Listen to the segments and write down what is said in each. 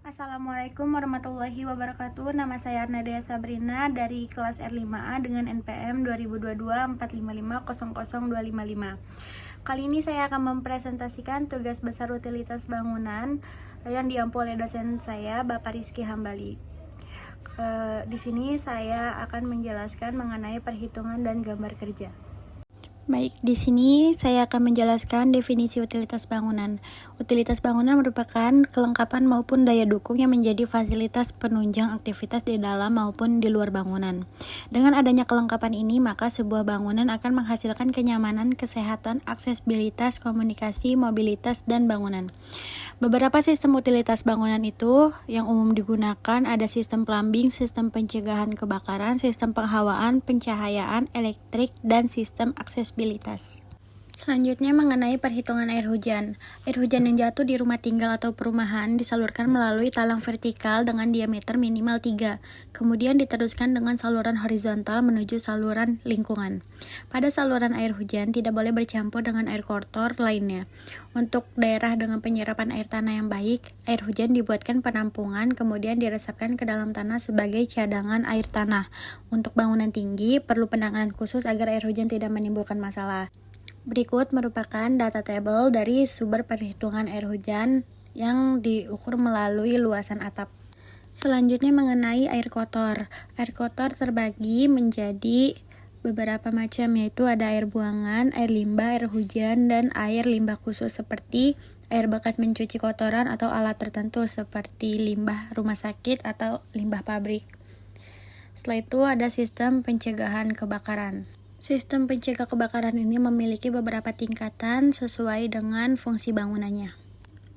Assalamualaikum warahmatullahi wabarakatuh. Nama saya Arnadia Sabrina dari kelas R5A dengan NPM 202245500255. Kali ini saya akan mempresentasikan tugas besar utilitas bangunan yang diampu oleh dosen saya, Bapak Rizky Hambali. Di sini saya akan menjelaskan mengenai perhitungan dan gambar kerja. Baik, di sini saya akan menjelaskan definisi utilitas bangunan. Utilitas bangunan merupakan kelengkapan maupun daya dukung yang menjadi fasilitas penunjang aktivitas di dalam maupun di luar bangunan. Dengan adanya kelengkapan ini, maka sebuah bangunan akan menghasilkan kenyamanan, kesehatan, aksesibilitas, komunikasi, mobilitas, dan bangunan. Beberapa sistem utilitas bangunan itu yang umum digunakan ada sistem plumbing, sistem pencegahan kebakaran, sistem penghawaan, pencahayaan, elektrik, dan sistem aksesibilitas. Selanjutnya mengenai perhitungan air hujan. Air hujan yang jatuh di rumah tinggal atau perumahan disalurkan melalui talang vertikal dengan diameter minimal 3, kemudian diteruskan dengan saluran horizontal menuju saluran lingkungan. Pada saluran air hujan tidak boleh bercampur dengan air kotor lainnya. Untuk daerah dengan penyerapan air tanah yang baik, air hujan dibuatkan penampungan kemudian diresapkan ke dalam tanah sebagai cadangan air tanah. Untuk bangunan tinggi, perlu penanganan khusus agar air hujan tidak menimbulkan masalah. Berikut merupakan data tabel dari sumber perhitungan air hujan yang diukur melalui luasan atap. Selanjutnya mengenai air kotor. Air kotor terbagi menjadi beberapa macam, yaitu ada air buangan, air limbah, air hujan, dan air limbah khusus seperti air bekas mencuci kotoran atau alat tertentu seperti limbah rumah sakit atau limbah pabrik. Setelah itu ada sistem pencegahan kebakaran. Sistem pencegah kebakaran ini memiliki beberapa tingkatan sesuai dengan fungsi bangunannya.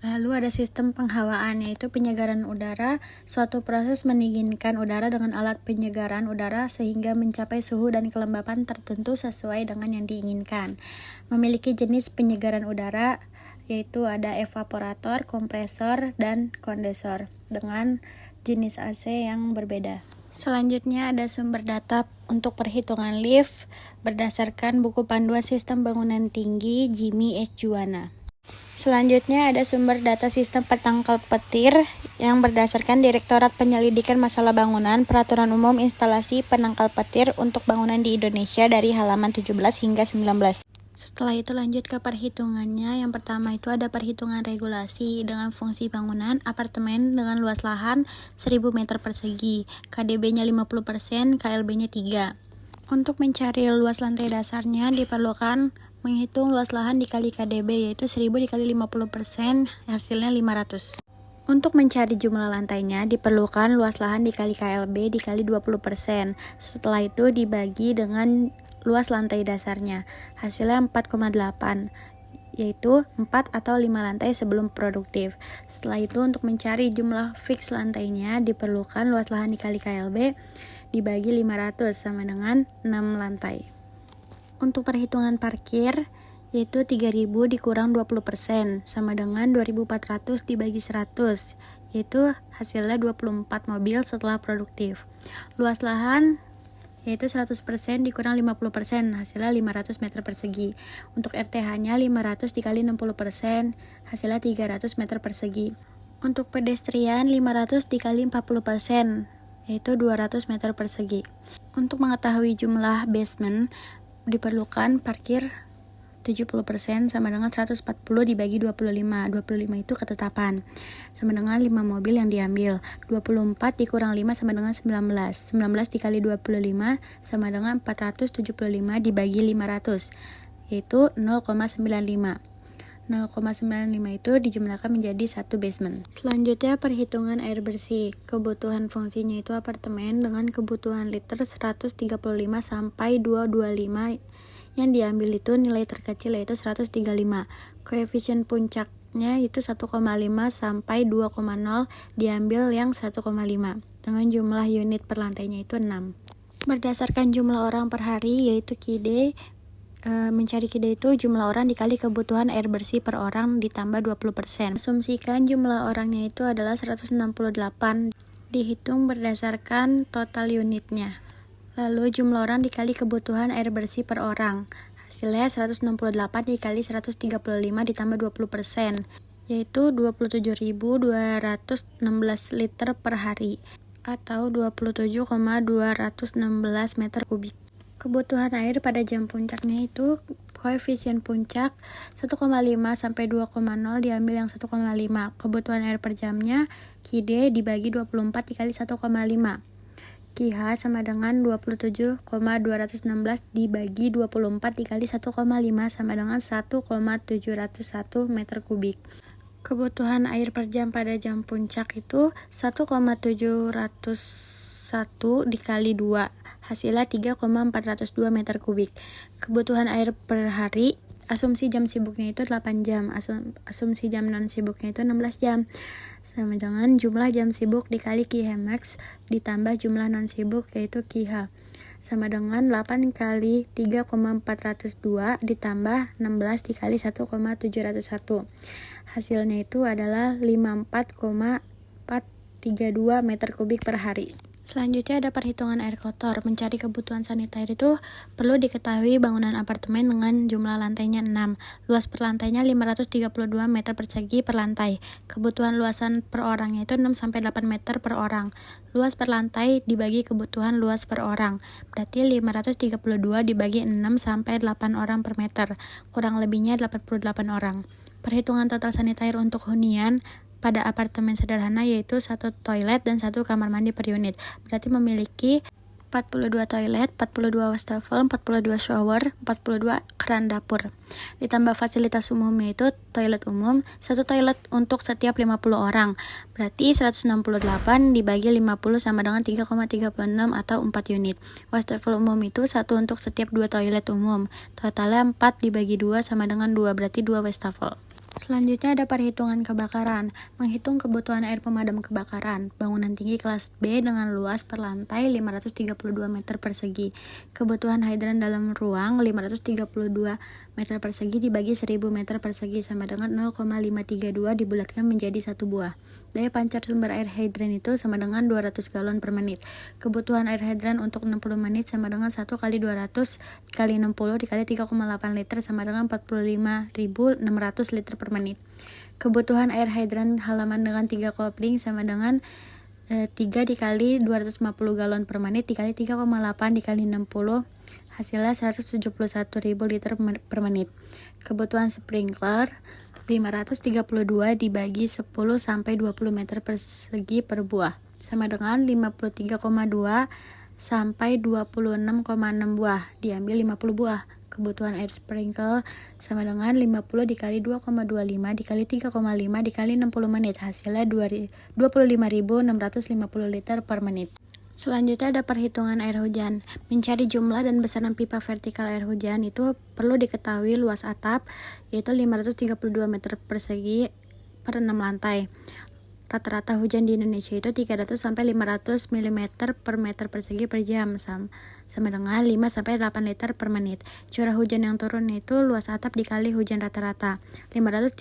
Lalu ada sistem penghawaan, yaitu penyegaran udara. Suatu proses mendinginkan udara dengan alat penyegaran udara sehingga mencapai suhu dan kelembapan tertentu sesuai dengan yang diinginkan. Memiliki jenis penyegaran udara, yaitu ada evaporator, kompresor, dan kondensor dengan jenis AC yang berbeda. Selanjutnya ada sumber data untuk perhitungan lift berdasarkan buku panduan sistem bangunan tinggi Jimmy S. Juwana. Selanjutnya ada sumber data sistem penangkal petir yang berdasarkan Direktorat Penyelidikan Masalah Bangunan Peraturan Umum Instalasi Penangkal Petir untuk bangunan di Indonesia dari halaman 17 hingga 19. Setelah itu lanjut ke perhitungannya. Yang pertama itu ada perhitungan regulasi dengan fungsi bangunan apartemen dengan luas lahan 1000 meter persegi, KDB-nya 50%, KLB-nya 3. Untuk mencari luas lantai dasarnya diperlukan menghitung luas lahan dikali KDB, yaitu 1000 dikali 50%, hasilnya 500. Untuk mencari jumlah lantainya diperlukan luas lahan dikali KLB dikali 20%. Setelah itu dibagi dengan luas lantai dasarnya, hasilnya 4,8, yaitu 4 atau 5 lantai sebelum produktif. Setelah itu untuk mencari jumlah fix lantainya diperlukan luas lahan dikali KLB dibagi 500 sama dengan 6 lantai. Untuk perhitungan parkir, yaitu 3000 dikurang 20% sama dengan 2400 dibagi 100, yaitu hasilnya 24 mobil setelah produktif. Luas lahan yaitu 100% dikurang 50%, hasilnya 500 meter persegi. Untuk RTH-nya 500 dikali 60%, hasilnya 300 meter persegi. Untuk pedestrian 500 dikali 40%, yaitu 200 meter persegi. Untuk mengetahui jumlah basement, diperlukan parkir 70% sama dengan 140 dibagi 25. 25 itu ketetapan. Sama dengan 5 mobil yang diambil. 24 dikurang 5 sama dengan 19. 19 dikali 25 sama dengan 475 dibagi 500. Yaitu 0,95. 0,95 itu dijumlahkan menjadi 1 basement. Selanjutnya perhitungan air bersih. Kebutuhan fungsinya itu apartemen dengan kebutuhan liter 135 sampai 225. Yang diambil itu nilai terkecil yaitu 135. Koefisien puncaknya itu 1,5 sampai 2,0, diambil yang 1,5. Dengan jumlah unit per lantainya itu 6. Berdasarkan jumlah orang per hari yaitu KID, mencari KID itu jumlah orang dikali kebutuhan air bersih per orang ditambah 20%. Asumsikan jumlah orangnya itu adalah 168. Dihitung berdasarkan total unitnya. Lalu jumlah orang dikali kebutuhan air bersih per orang. Hasilnya 168 dikali 135 ditambah 20%. yaitu 27.216 liter per hari atau 27,216 meter kubik. Kebutuhan air pada jam puncaknya itu koefisien puncak 1,5 sampai 2,0 diambil yang 1,5. Kebutuhan air per jamnya QD dibagi 24 dikali 1,5. QH sama dengan 27,216 dibagi 24 dikali 1,5 sama dengan 1,701 meter kubik. Kebutuhan air per jam pada jam puncak itu 1,701 dikali 2, hasilnya 3,402 meter kubik. Kebutuhan air per hari, asumsi jam sibuknya itu 8 jam, asumsi jam non sibuknya itu 16 jam, sama dengan jumlah jam sibuk dikali QH ditambah jumlah non sibuk yaitu QH, sama dengan 8 kali 3,402 ditambah 16 dikali 1,701. Hasilnya itu adalah 54,432 meter kubik per hari. Selanjutnya ada perhitungan air kotor. Mencari kebutuhan sanitary itu perlu diketahui bangunan apartemen dengan jumlah lantainya 6. Luas per lantainya 532 meter persegi per lantai. Kebutuhan luasan per orangnya itu 6-8 meter per orang. Luas per lantai dibagi kebutuhan luas per orang. Berarti 532 dibagi 6-8 orang per meter. Kurang lebihnya 88 orang. Perhitungan total sanitary untuk hunian pada apartemen sederhana yaitu 1 toilet dan 1 kamar mandi per unit. Berarti memiliki 42 toilet, 42 wastafel, 42 shower, 42 keran dapur. Ditambah fasilitas umumnya itu toilet umum, 1 toilet untuk setiap 50 orang. Berarti 168 dibagi 50 sama dengan 3,36 atau 4 unit. Wastafel umum itu 1 untuk setiap 2 toilet umum. Totalnya 4 dibagi 2 sama dengan 2, berarti 2 wastafel. Selanjutnya ada perhitungan kebakaran. Menghitung kebutuhan air pemadam kebakaran. Bangunan tinggi kelas B dengan luas per lantai 532 meter persegi. Kebutuhan hidran dalam ruang 532 meter persegi dibagi 1000 meter persegi sama dengan 0,532 dibulatkan menjadi 1 buah. Daya pancar sumber air hidran itu sama dengan 200 galon per menit. Kebutuhan air hidran untuk 60 menit sama dengan 1 kali 200 kali 60 dikali 3,8 liter sama dengan 45.600 liter per menit. Kebutuhan air hidran halaman dengan 3 kopling sama dengan 3 dikali 250 galon per menit dikali 3,8 dikali 60 hasilnya 171.000 liter per menit. Kebutuhan sprinkler 532 dibagi 10 sampai 20 meter persegi per buah sama dengan 53,2 sampai 26,6 buah diambil 50 buah. Kebutuhan air sprinkler sama dengan 50 dikali 2,25 dikali 3,5 dikali 60 menit hasilnya 25.650 liter per menit. Selanjutnya ada perhitungan air hujan. Mencari jumlah dan besaran pipa vertikal air hujan itu perlu diketahui luas atap yaitu 532 meter persegi per 6 lantai. Rata-rata hujan di Indonesia itu 300 sampai 500 mm per meter persegi per jam sama dengan 5 sampai 8 liter per menit. Curah hujan yang turun itu luas atap dikali hujan rata-rata. 532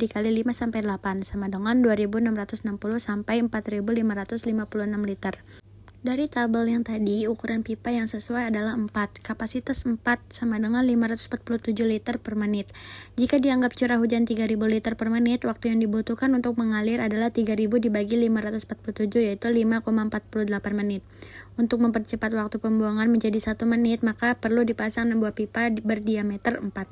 dikali 5 sampai 8 sama dengan 2660 sampai 4556 liter. Dari tabel yang tadi, ukuran pipa yang sesuai adalah 4. Kapasitas 4 sama dengan 547 liter per menit. Jika dianggap curah hujan 3000 liter per menit, waktu yang dibutuhkan untuk mengalir adalah 3000 dibagi 547 yaitu 5,48 menit. Untuk mempercepat waktu pembuangan menjadi 1 menit, maka perlu dipasang 6 buah pipa berdiameter 4.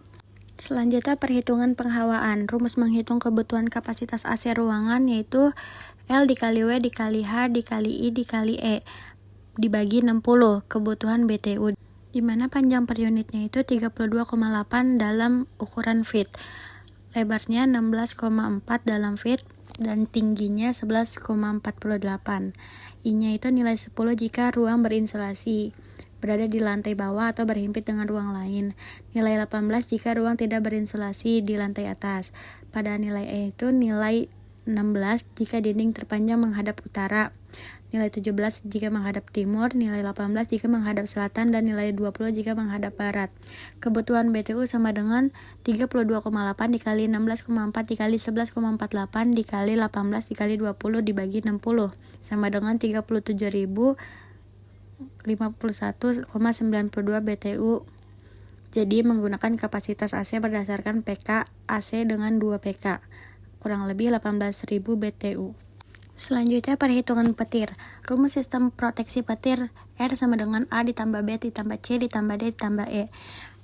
Selanjutnya perhitungan penghawaan. Rumus menghitung kebutuhan kapasitas AC ruangan yaitu L dikali W dikali H dikali I dikali E dibagi 60 kebutuhan BTU, di mana panjang per unitnya itu 32,8 dalam ukuran feet, lebarnya 16,4 dalam feet, dan tingginya 11,48. I-nya itu nilai 10 jika ruang berinsulasi, berada di lantai bawah atau berhimpit dengan ruang lain. Nilai 18 jika ruang tidak berinsulasi di lantai atas. Pada nilai E itu nilai 16 jika dinding terpanjang menghadap utara, nilai 17 jika menghadap timur, nilai 18 jika menghadap selatan, dan nilai 20 jika menghadap barat. Kebutuhan BTU sama dengan 32,8 dikali 16,4 dikali 11,48 dikali 18 dikali 20 dibagi 60 sama dengan 37.051,92 BTU. Jadi menggunakan kapasitas AC berdasarkan PK AC dengan 2 PK. kurang lebih 18.000 BTU. Selanjutnya perhitungan petir. Rumus sistem proteksi petir R sama dengan A ditambah B ditambah C ditambah D ditambah E.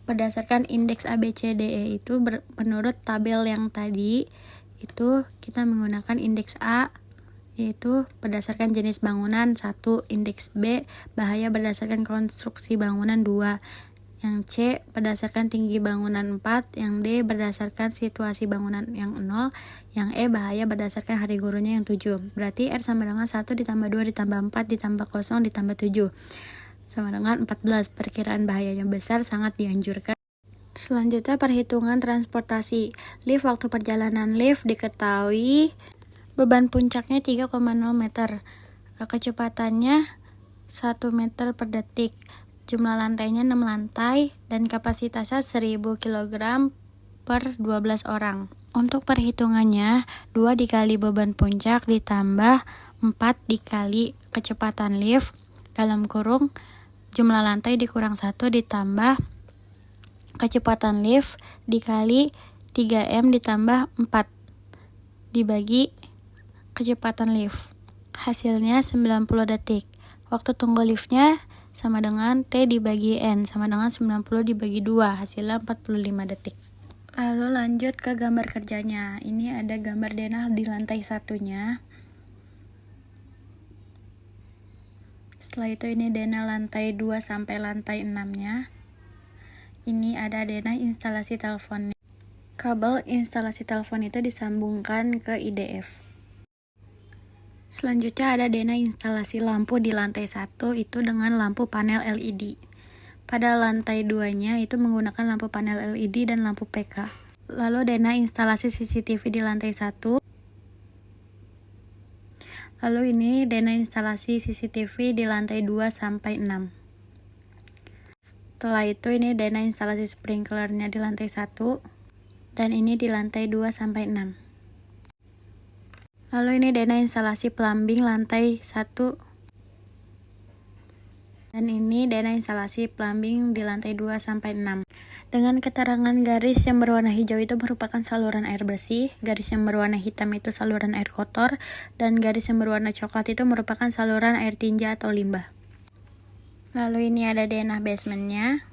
Berdasarkan indeks ABCDE itu menurut tabel yang tadi itu kita menggunakan indeks A yaitu berdasarkan jenis bangunan 1, indeks B bahaya berdasarkan konstruksi bangunan 2, yang C berdasarkan tinggi bangunan 4, yang D berdasarkan situasi bangunan yang 0, yang E bahaya berdasarkan hari gurunya yang 7. Berarti R sama dengan 1 ditambah 2 ditambah 4 ditambah 0 ditambah 7 sama dengan 14. Perkiraan bahayanya besar, sangat dianjurkan. Selanjutnya perhitungan transportasi. Lift waktu perjalanan lift diketahui beban puncaknya 3,0 meter. Kecepatannya 1 meter per detik. Jumlah lantainya 6 lantai dan kapasitasnya 1000 kg per 12 orang. Untuk perhitungannya, 2 dikali beban puncak ditambah 4 dikali kecepatan lift dalam kurung jumlah lantai dikurang 1 ditambah kecepatan lift dikali 3M ditambah 4 dibagi kecepatan lift. Hasilnya 90 detik. Waktu tunggu liftnya sama dengan T dibagi N sama dengan 90 dibagi 2, hasilnya 45 detik. Lalu lanjut ke gambar kerjanya. Ini ada gambar denah di lantai satunya. Setelah itu ini denah lantai 2 sampai lantai 6-nya. Ini ada denah instalasi telepon. Kabel instalasi telepon itu disambungkan ke IDF. Selanjutnya ada denah instalasi lampu di lantai 1 itu dengan lampu panel LED. Pada lantai 2-nya itu menggunakan lampu panel LED dan lampu PK. Lalu denah instalasi CCTV di lantai 1. Lalu ini denah instalasi CCTV di lantai 2 sampai 6. Setelah itu ini denah instalasi sprinklernya di lantai 1 dan ini di lantai 2 sampai 6. Lalu ini denah instalasi plumbing lantai 1 dan ini denah instalasi plumbing di lantai 2 sampai 6. Dengan keterangan garis yang berwarna hijau itu merupakan saluran air bersih, garis yang berwarna hitam itu saluran air kotor, dan garis yang berwarna coklat itu merupakan saluran air tinja atau limbah. Lalu ini ada denah basementnya.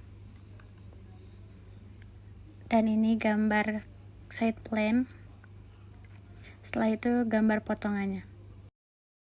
Dan ini gambar side plan. Setelah itu gambar potongannya.